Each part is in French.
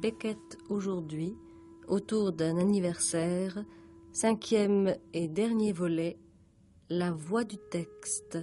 Beckett aujourd'hui, autour d'un anniversaire, 5e et dernier volet, La voix du texte,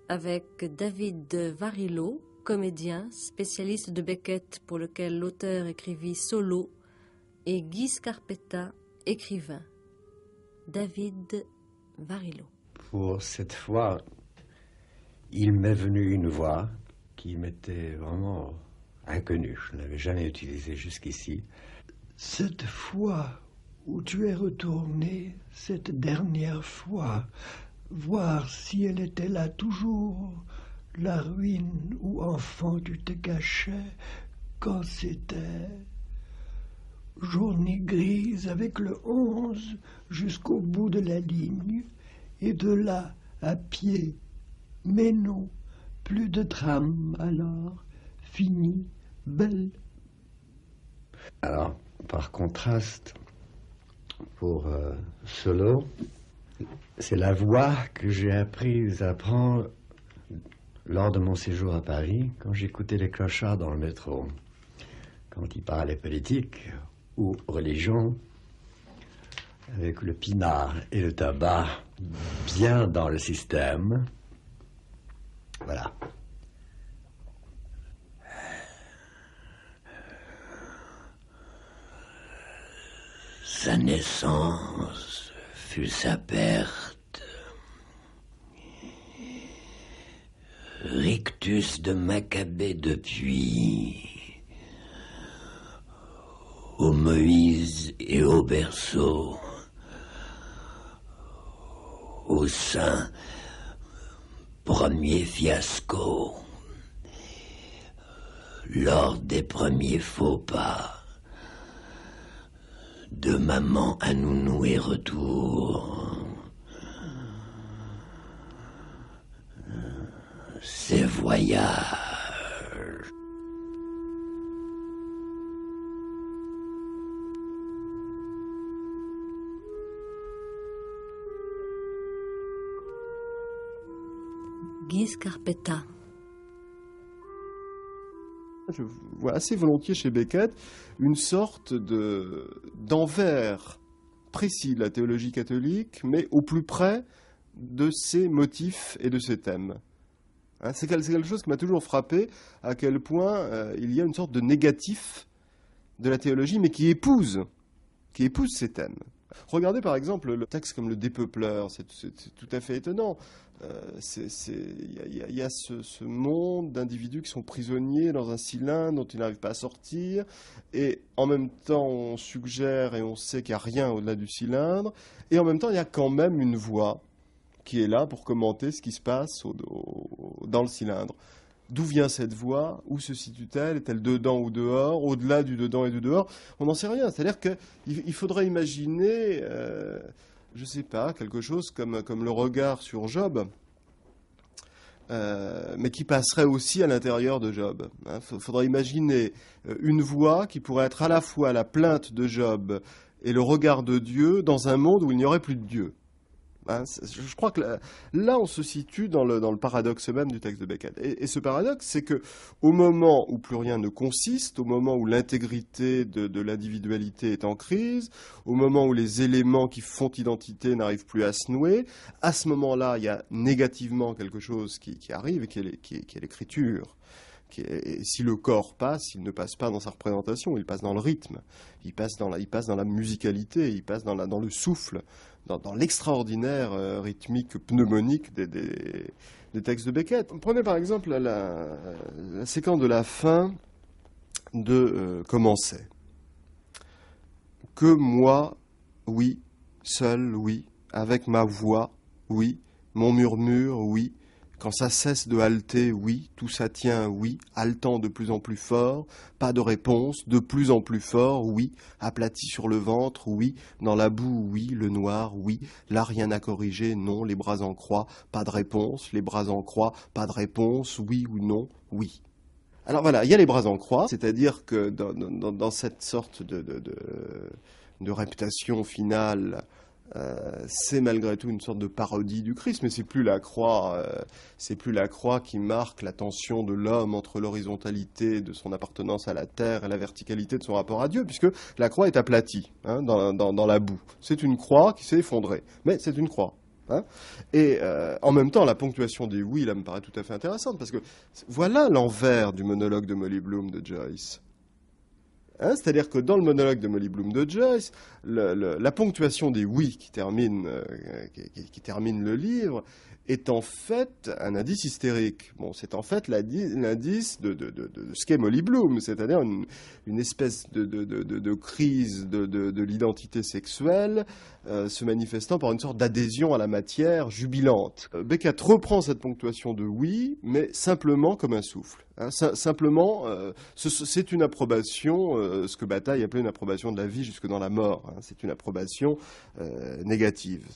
avec David Varillo, comédien, spécialiste de Beckett pour lequel l'auteur écrivit Solo, et Guy Scarpetta, écrivain. David Varillo. Pour cette fois, il m'est venu une voix qui m'était vraiment inconnue. Je ne l'avais jamais utilisée jusqu'ici. Cette fois où tu es retourné, cette dernière fois, voir si elle était là toujours, la ruine où enfant tu te cachais, quand c'était journée grise avec le 11 jusqu'au bout de la ligne, et de là à pied, mais non, plus de tram alors, fini, belle. Alors, par contraste, pour Solo, c'est la voix que j'ai apprise à prendre lors de mon séjour à Paris, quand j'écoutais les clochards dans le métro, quand ils parlaient politique ou religion, avec le pinard et le tabac bien dans le système. Voilà. Sa naissance fut sa perte. Rictus de Maccabée depuis, au Moïse et au berceau, au sein, premier fiasco, lors des premiers faux pas, de maman à nounou et retour, ces voyages. Guy Scarpetta. Je vois assez volontiers chez Beckett une sorte d'envers précis de la théologie catholique, mais au plus près de ses motifs et de ses thèmes. Hein, c'est quelque chose qui m'a toujours frappé, à quel point il y a une sorte de négatif de la théologie, mais qui épouse ces thèmes. Regardez par exemple le texte comme le Dépeupleur, c'est tout à fait étonnant. Il y a ce monde d'individus qui sont prisonniers dans un cylindre dont ils n'arrivent pas à sortir, et en même temps on suggère et on sait qu'il n'y a rien au-delà du cylindre, et en même temps il y a quand même une voix qui est là pour commenter ce qui se passe dans le cylindre. D'où vient cette voix? Où se situe-t-elle? Est-elle dedans ou dehors? Au-delà du dedans et du dehors? On n'en sait rien. C'est-à-dire qu'il faudrait imaginer, je ne sais pas, quelque chose comme le regard sur Job, mais qui passerait aussi à l'intérieur de Job. Il faudrait imaginer une voix qui pourrait être à la fois la plainte de Job et le regard de Dieu dans un monde où il n'y aurait plus de Dieu. Je crois que là, on se situe dans le paradoxe même du texte de Beckett. Et ce paradoxe, c'est que au moment où plus rien ne consiste, au moment où l'intégrité de l'individualité est en crise, au moment où les éléments qui font identité n'arrivent plus à se nouer, à ce moment-là, il y a négativement quelque chose qui arrive, qui est l'écriture. Et si le corps passe, il ne passe pas dans sa représentation, il passe dans le rythme, il passe dans la musicalité, il passe dans le souffle, dans l'extraordinaire rythmique pneumonique des textes de Beckett. Prenez par exemple la séquence de la fin de Commencer. Que moi, oui, seul, oui, avec ma voix, oui, mon murmure, oui, quand ça cesse de halter, oui, tout ça tient, oui, haletant de plus en plus fort, pas de réponse, de plus en plus fort, oui, aplati sur le ventre, oui, dans la boue, oui, le noir, oui, là rien à corriger, non, les bras en croix, pas de réponse, les bras en croix, pas de réponse, oui ou non, oui. Alors voilà, il y a les bras en croix, c'est-à-dire que dans cette sorte de réputation finale, c'est malgré tout une sorte de parodie du Christ, mais c'est plus la croix qui marque la tension de l'homme entre l'horizontalité de son appartenance à la terre et la verticalité de son rapport à Dieu, puisque la croix est aplatie dans la boue. C'est une croix qui s'est effondrée, mais c'est une croix. Et en même temps, la ponctuation des oui, là, me paraît tout à fait intéressante, parce que voilà l'envers du monologue de Molly Bloom de Joyce. C'est-à-dire que dans le monologue de Molly Bloom de Joyce, la ponctuation des oui qui termine le livre est en fait un indice hystérique. Bon, c'est en fait l'indice de ce qu'est Molly Bloom, c'est-à-dire une espèce de crise de l'identité sexuelle se manifestant par une sorte d'adhésion à la matière jubilante. Beckett reprend cette ponctuation de oui, mais simplement comme un souffle. Simplement, c'est une approbation, ce que Bataille appelait une approbation de la vie jusque dans la mort. C'est une approbation négative.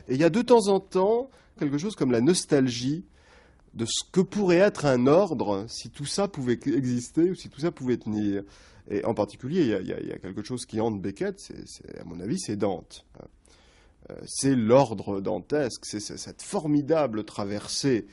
Et il y a de temps en temps quelque chose comme la nostalgie de ce que pourrait être un ordre si tout ça pouvait exister ou si tout ça pouvait tenir. Et en particulier, il y a quelque chose qui hante Beckett, à mon avis, c'est Dante. C'est l'ordre dantesque, c'est cette formidable traversée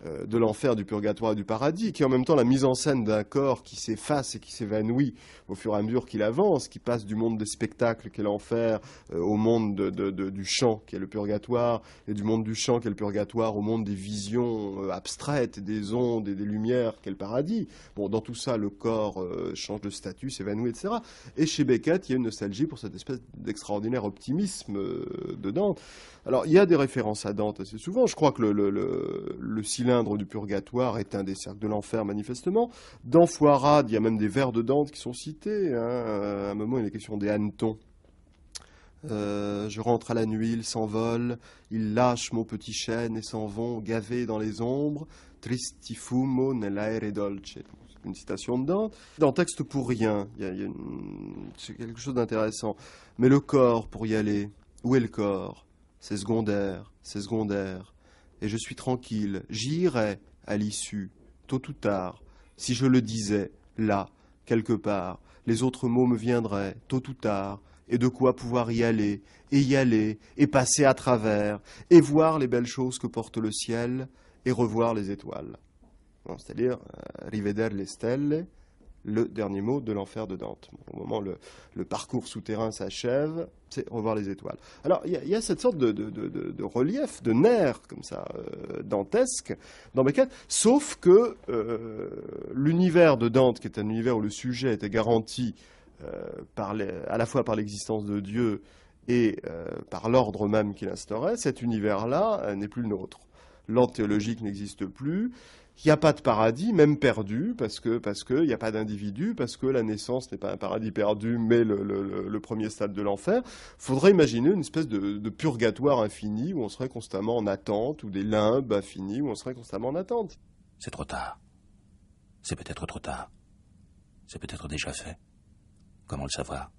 de l'enfer, du purgatoire et du paradis, qui est en même temps la mise en scène d'un corps qui s'efface et qui s'évanouit au fur et à mesure qu'il avance, qui passe du monde des spectacles qu'est l'enfer au monde du chant qui est le purgatoire, et du monde du chant qui est le purgatoire au monde des visions abstraites, des ondes et des lumières qu'est le paradis. Bon, dans tout ça, le corps change de statut, s'évanouit, etc. Et chez Beckett, il y a une nostalgie pour cette espèce d'extraordinaire optimisme de Dante. Alors, il y a des références à Dante assez souvent. Je crois que le cylindre du purgatoire est un des cercles de l'enfer, manifestement. Dans Foirade, il y a même des vers de Dante qui sont cités. À un moment, il est question des hannetons. Je rentre à la nuit, ils s'envolent, ils lâchent mon petit chêne et s'en vont, gavés dans les ombres. Tristi fumo nell'aere dolce. C'est une citation de Dante. Dans Texte pour rien, c'est quelque chose d'intéressant. Mais le corps, pour y aller, où est le corps ? C'est secondaire, c'est secondaire. Et je suis tranquille, j'y irai à l'issue, tôt ou tard. Si je le disais, là, quelque part, les autres mots me viendraient, tôt ou tard, et de quoi pouvoir y aller, et passer à travers, et voir les belles choses que porte le ciel, et revoir les étoiles. Bon, c'est-à-dire, riveder le stelle, le dernier mot de l'enfer de Dante. Au moment où le parcours souterrain s'achève, c'est revoir les étoiles. Alors, il y a cette sorte de relief, de nerf, comme ça, dantesque, dans Beckett, sauf que l'univers de Dante, qui est un univers où le sujet était garanti à la fois par l'existence de Dieu et par l'ordre même qu'il instaurait, cet univers-là n'est plus le nôtre. L'ordre théologique n'existe plus. Il n'y a pas de paradis, même perdu, parce que il n'y a pas d'individu, parce que la naissance n'est pas un paradis perdu, mais le premier stade de l'enfer. Il faudrait imaginer une espèce de purgatoire infini où on serait constamment en attente, ou des limbes infinies où on serait constamment en attente. C'est trop tard. C'est peut-être trop tard. C'est peut-être déjà fait. Comment le savoir ?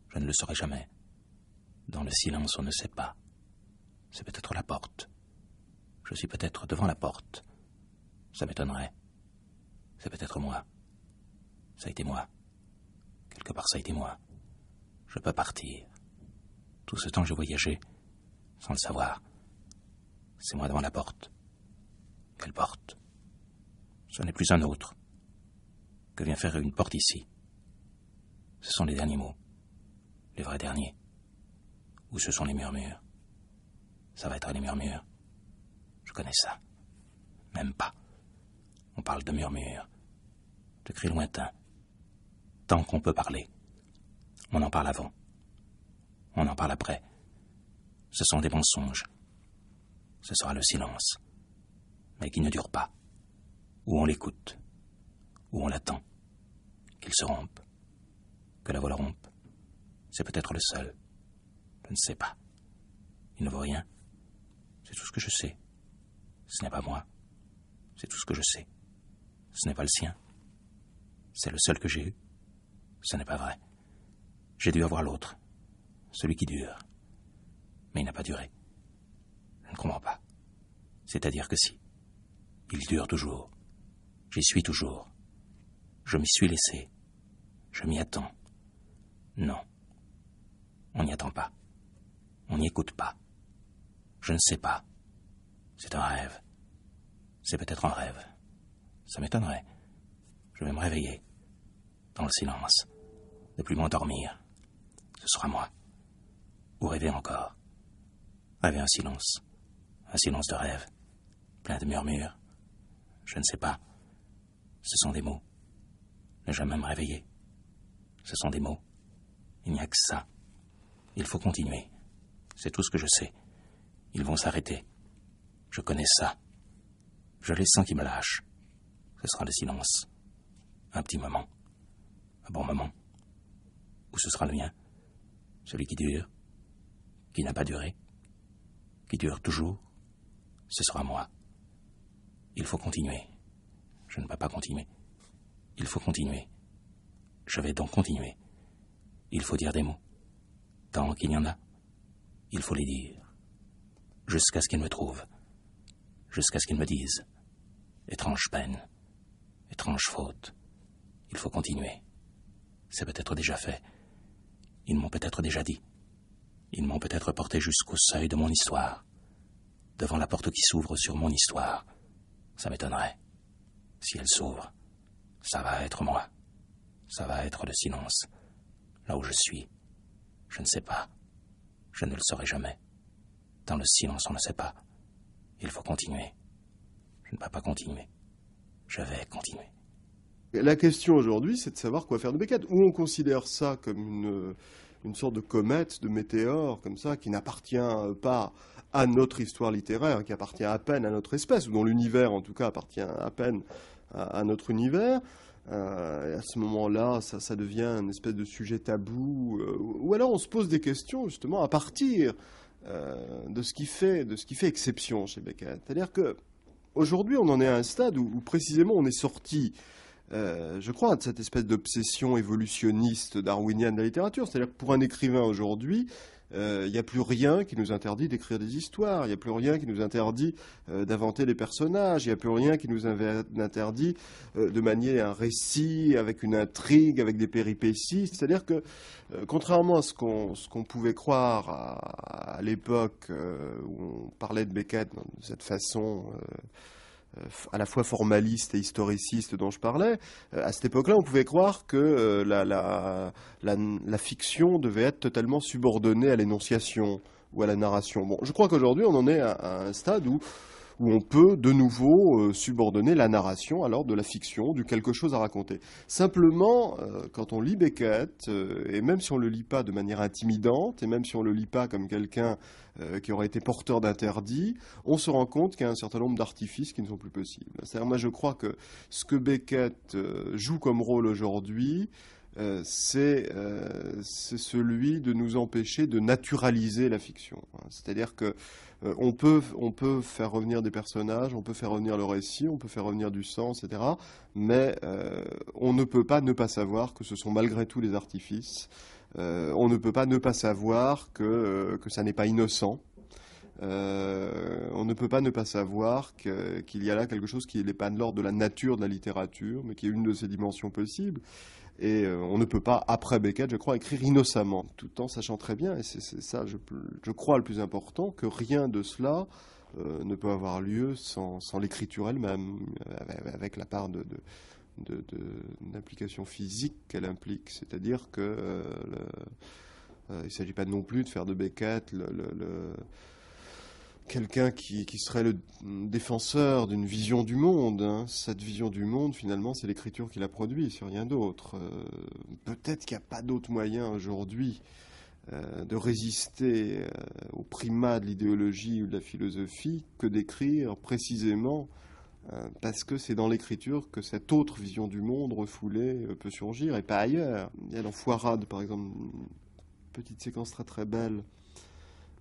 Je ne le saurai jamais. Dans le silence, on ne sait pas. C'est peut-être la porte. Je suis peut-être devant la porte. Ça m'étonnerait. C'est peut-être moi. Ça a été moi. Quelque part, ça a été moi. Je peux partir. Tout ce temps, j'ai voyagé, sans le savoir. C'est moi devant la porte. Quelle porte ? Ce n'est plus un autre. Que vient faire une porte ici ? Ce sont les derniers mots. Les vrais derniers. Ou ce sont les murmures ? Ça va être les murmures. Je connais ça. Même pas. On parle de murmures, de cris lointains. Tant qu'on peut parler. On en parle avant. On en parle après. Ce sont des mensonges. Ce sera le silence. Mais qui ne dure pas. Où on l'écoute. Où on l'attend. Qu'il se rompe. Que la voix le rompe. C'est peut-être le seul. Je ne sais pas. Il ne vaut rien. C'est tout ce que je sais. Ce n'est pas moi. C'est tout ce que je sais. Ce n'est pas le sien. C'est le seul que j'ai eu. Ce n'est pas vrai. J'ai dû avoir l'autre. Celui qui dure. Mais il n'a pas duré. Je ne comprends pas. C'est-à-dire que si. Il dure toujours. J'y suis toujours. Je m'y suis laissé. Je m'y attends. Non. On n'y attend pas. On n'y écoute pas. Je ne sais pas. C'est un rêve. C'est peut-être un rêve. Ça m'étonnerait. Je vais me réveiller. Dans le silence. Ne plus m'endormir. Ce sera moi. Ou rêver encore. Rêver un silence. Un silence de rêve. Plein de murmures. Je ne sais pas. Ce sont des mots. Ne jamais me réveiller. Ce sont des mots. Il n'y a que ça. Il faut continuer. C'est tout ce que je sais. Ils vont s'arrêter. Je connais ça. Je les sens qui me lâchent. Ce sera le silence. Un petit moment. Un bon moment. Ou ce sera le mien. Celui qui dure. Qui n'a pas duré. Qui dure toujours. Ce sera moi. Il faut continuer. Je ne peux pas continuer. Il faut continuer. Je vais donc continuer. Il faut dire des mots. Tant qu'il y en a, il faut les dire. Jusqu'à ce qu'ils me trouvent. Jusqu'à ce qu'ils me disent. Étrange peine. Étrange faute. Il faut continuer. C'est peut-être déjà fait. Ils m'ont peut-être déjà dit. Ils m'ont peut-être porté jusqu'au seuil de mon histoire. Devant la porte qui s'ouvre sur mon histoire. Ça m'étonnerait. Si elle s'ouvre, ça va être moi. Ça va être le silence. Là où je suis. Je ne sais pas. Je ne le saurai jamais. Dans le silence, on ne sait pas. Il faut continuer. Je ne peux pas continuer. Je vais continuer. La question aujourd'hui, c'est de savoir quoi faire de Beckett. Ou on considère ça comme une sorte de comète, de météore, comme ça, qui n'appartient pas à notre histoire littéraire, qui appartient à peine à notre espèce, ou dont l'univers, en tout cas, appartient à peine à notre univers. Et à ce moment-là, ça devient une espèce de sujet tabou. Ou alors on se pose des questions, justement, à partir de ce qui fait exception chez Beckett. C'est-à-dire que aujourd'hui, on en est à un stade où précisément on est sorti, je crois, de cette espèce d'obsession évolutionniste darwinienne de la littérature. C'est-à-dire que pour un écrivain aujourd'hui, il n'y a plus rien qui nous interdit d'écrire des histoires, il n'y a plus rien qui nous interdit d'inventer des personnages, il n'y a plus rien qui nous interdit de manier un récit avec une intrigue, avec des péripéties. C'est-à-dire que, contrairement à ce qu'on pouvait croire à l'époque où on parlait de Beckett de cette façon à la fois formaliste et historiciste dont je parlais, à cette époque-là, on pouvait croire que la fiction devait être totalement subordonnée à l'énonciation ou à la narration. Bon, je crois qu'aujourd'hui, on en est à un stade où on peut de nouveau subordonner la narration à l'ordre de la fiction, du quelque chose à raconter. Simplement, quand on lit Beckett, et même si on ne le lit pas de manière intimidante, et même si on ne le lit pas comme quelqu'un qui aurait été porteur d'interdits, on se rend compte qu'il y a un certain nombre d'artifices qui ne sont plus possibles. C'est-à-dire, moi je crois que ce que Beckett joue comme rôle aujourd'hui, c'est celui de nous empêcher de naturaliser la fiction. C'est-à-dire que on peut faire revenir des personnages, on peut faire revenir le récit, on peut faire revenir du sens, etc. Mais on ne peut pas ne pas savoir que ce sont malgré tout des artifices. On ne peut pas ne pas savoir que ça n'est pas innocent. On ne peut pas ne pas savoir qu'il y a là quelque chose qui n'est pas de l'ordre de la nature de la littérature, mais qui est une de ses dimensions possibles. Et on ne peut pas, après Beckett, je crois, écrire innocemment, tout en sachant très bien, et c'est ça, je crois, le plus important, que rien de cela ne peut avoir lieu sans l'écriture elle-même, avec la part d'implication physique qu'elle implique. C'est-à-dire que il ne s'agit pas non plus de faire de Beckett quelqu'un qui serait le défenseur d'une vision du monde. Hein. Cette vision du monde, finalement, c'est l'écriture qui la produit, c'est rien d'autre. Peut-être qu'il n'y a pas d'autre moyen aujourd'hui de résister au primat de l'idéologie ou de la philosophie que d'écrire précisément parce que c'est dans l'écriture que cette autre vision du monde refoulée peut surgir et pas ailleurs. Il y a dans Foirade, par exemple, une petite séquence très très belle.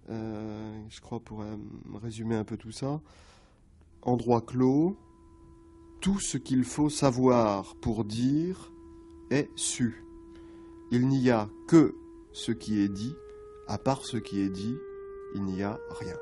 Je crois pour résumer un peu tout ça. Endroit clos, tout ce qu'il faut savoir pour dire est su. Il n'y a que ce qui est dit, à part ce qui est dit, il n'y a rien.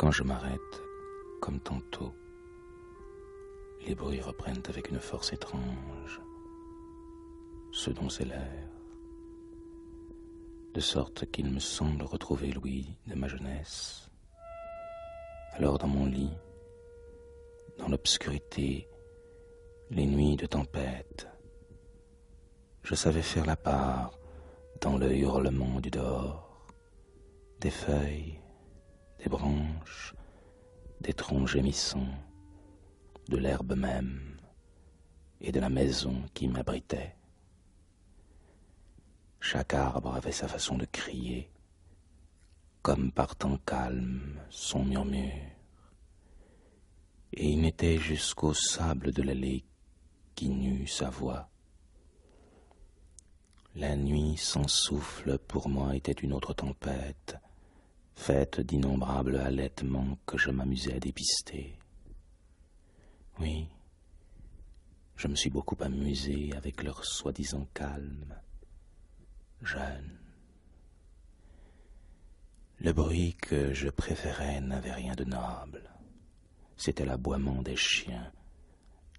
Quand je m'arrête, comme tantôt, les bruits reprennent avec une force étrange ce dont c'est l'air, de sorte qu'il me semble retrouver l'ouïe de ma jeunesse. Alors dans mon lit, dans l'obscurité, les nuits de tempête, je savais faire la part dans le hurlement du dehors, des feuilles, des branches, des troncs gémissants, de l'herbe même et de la maison qui m'abritait. Chaque arbre avait sa façon de crier, comme par temps calme son murmure, et il n'était jusqu'au sable de l'allée qui n'eut sa voix. La nuit sans souffle pour moi était une autre tempête, faite d'innombrables halètements que je m'amusais à dépister. Oui, je me suis beaucoup amusé avec leur soi-disant calme, jeune. Le bruit que je préférais n'avait rien de noble. C'était l'aboiement des chiens,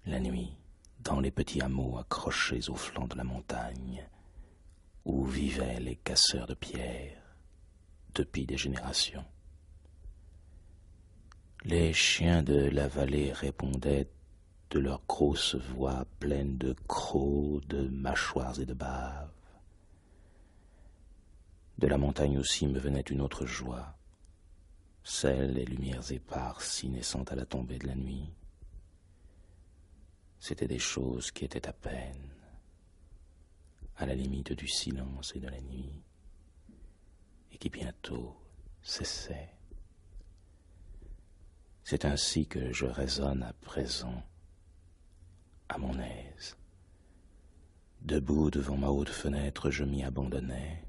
la nuit, dans les petits hameaux accrochés au flanc de la montagne, où vivaient les casseurs de pierres depuis des générations. Les chiens de la vallée répondaient de leurs grosses voix pleines de crocs, de mâchoires et de baves. De la montagne aussi me venait une autre joie, celle des lumières éparses y naissant à la tombée de la nuit. C'étaient des choses qui étaient à peine, à la limite du silence et de la nuit, et qui bientôt cessaient. C'est ainsi que je raisonne à présent, à mon aise. Debout devant ma haute fenêtre, je m'y abandonnais,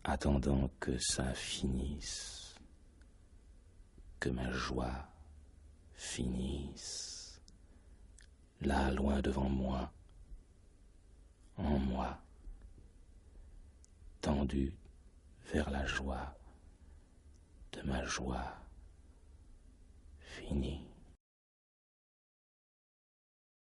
attendant que ça finisse, que ma joie finisse, là loin devant moi, en moi, tendu vers la joie de ma joie finie.